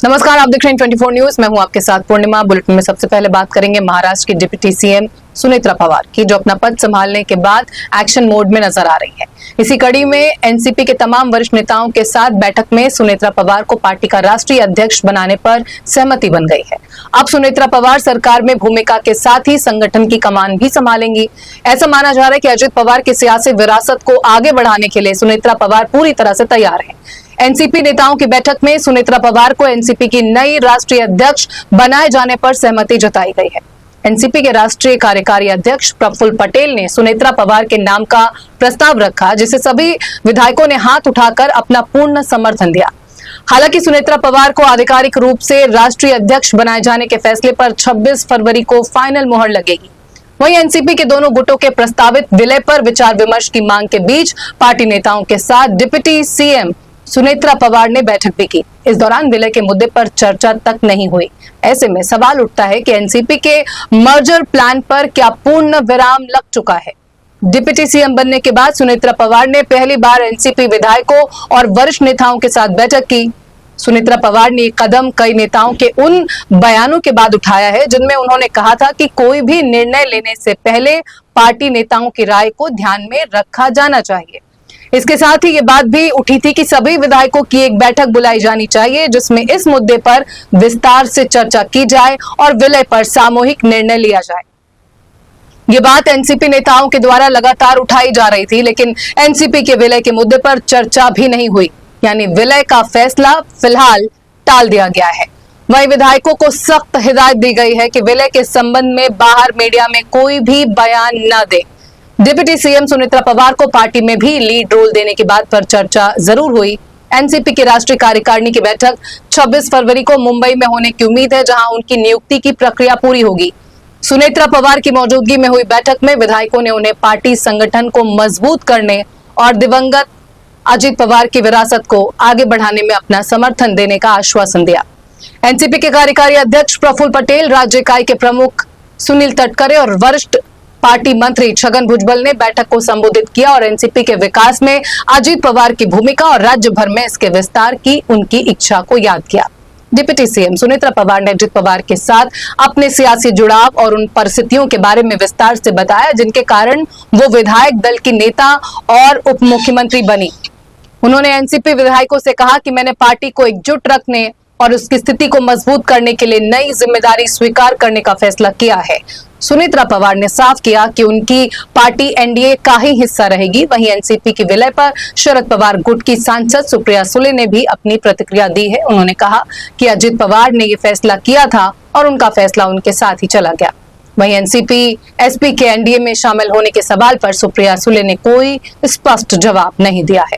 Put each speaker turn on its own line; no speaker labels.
नमस्कार, आप देख रहे हैं 24 न्यूज। मैं हूं आपके साथ पूर्णिमा। बुलेटिन में सबसे पहले बात करेंगे महाराष्ट्र की डिप्टी सीएम सुनेत्रा पवार की, जो अपना पद संभालने के बाद एक्शन मोड में नजर आ रही है। इसी कड़ी में एनसीपी के तमाम वरिष्ठ नेताओं के साथ बैठक में सुनेत्रा पवार को पार्टी का राष्ट्रीय अध्यक्ष बनाने पर सहमति बन गई है। अब सुनेत्रा पवार सरकार में भूमिका के साथ ही संगठन की कमान भी संभालेंगी। ऐसा माना जा रहा है कि अजित पवार की सियासी विरासत को आगे बढ़ाने के लिए सुनेत्रा पवार पूरी तरह से तैयार है। एनसीपी नेताओं की बैठक में सुनेत्रा पवार को एनसीपी की नई राष्ट्रीय अध्यक्ष बनाए जाने पर सहमति जताई गई है। एनसीपी के राष्ट्रीय कार्यकारी अध्यक्ष प्रफुल्ल पटेल ने सुनेत्रा पवार के नाम का प्रस्ताव रखा, जिसे सभी विधायकों ने हाथ उठाकर अपना पूर्ण समर्थन दिया। हालांकि सुनेत्रा पवार को आधिकारिक रूप से राष्ट्रीय अध्यक्ष बनाए जाने के फैसले पर 26 फरवरी को फाइनल मुहर लगेगी। वहीं एनसीपी के दोनों गुटों के प्रस्तावित विलय पर विचार विमर्श की मांग के बीच पार्टी नेताओं के साथ डिप्टी सीएम सुनेत्रा पवार ने बैठक भी की। इस दौरान विलय के मुद्दे पर चर्चा तक नहीं हुई। ऐसे में सवाल उठता है कि एनसीपी के मर्जर प्लान पर क्या पूर्ण विराम लग चुका है। डिप्टी सीएम बनने के बाद सुनेत्रा पवार ने पहली बार एनसीपी विधायकों और वरिष्ठ नेताओं के साथ बैठक की। सुनेत्रा पवार ने कदम कई नेताओं के उन बयानों के बाद उठाया है जिनमें उन्होंने कहा था कि कोई भी निर्णय लेने से पहले पार्टी नेताओं की राय को ध्यान में रखा जाना चाहिए। इसके साथ ही ये बात भी उठी थी कि सभी विधायकों की एक बैठक बुलाई जानी चाहिए, जिसमें इस मुद्दे पर विस्तार से चर्चा की जाए और विलय पर सामूहिक निर्णय लिया जाए। ये बात एनसीपी नेताओं के द्वारा लगातार उठाई जा रही थी, लेकिन एनसीपी के विलय के मुद्दे पर चर्चा भी नहीं हुई, यानी विलय का फैसला फिलहाल टाल दिया गया है। वहीं विधायकों को सख्त हिदायत दी गई है कि विलय के संबंध में बाहर मीडिया में कोई भी बयान न दे। डिप्टी सीएम सुनेत्रा पवार को पार्टी में भी लीड रोल देने की बात पर चर्चा जरूर हुई। एनसीपी की राष्ट्रीय कार्यकारिणी की बैठक 26 फरवरी को मुंबई में होने की उम्मीद है, जहां उनकी नियुक्ति की प्रक्रिया पूरी होगी। सुनेत्रा पवार की मौजूदगी में हुई बैठक में विधायकों ने उन्हें पार्टी संगठन को मजबूत करने और दिवंगत अजित पवार की विरासत को आगे बढ़ाने में अपना समर्थन देने का आश्वासन दिया। एनसीपी के कार्यकारी अध्यक्ष प्रफुल्ल पटेल, राज्य इकाई के प्रमुख सुनील तटकरे और वरिष्ठ पार्टी मंत्री छगन भुजबल ने बैठक को संबोधित किया और एनसीपी के विकास में अजित पवार की भूमिका और राज्य भर में इसके विस्तार की उनकी इच्छा को याद किया। डिप्टी सीएम सुनेत्रा पवार ने अजित पवार के साथ अपने सियासी जुड़ाव और उन परिस्थितियों के बारे में विस्तार से बताया जिनके कारण वो विधायक दल की नेता और उप मुख्यमंत्री बनी। उन्होंने एनसीपी विधायकों से कहा कि मैंने पार्टी को एकजुट रखने और उसकी स्थिति को मजबूत करने के लिए नई जिम्मेदारी स्वीकार करने का फैसला किया है। सुनेत्रा पवार ने साफ किया कि उनकी पार्टी एनडीए का ही हिस्सा रहेगी। वहीं एनसीपी के विलय पर शरद पवार गुट की सांसद सुप्रिया सुले ने भी अपनी प्रतिक्रिया दी है। उन्होंने कहा कि अजित पवार ने ये फैसला किया था और उनका फैसला उनके साथ ही चला गया। वहीं एनसीपी एसपी के एनडीए में शामिल होने के सवाल पर सुप्रिया सुले ने कोई स्पष्ट जवाब नहीं दिया है।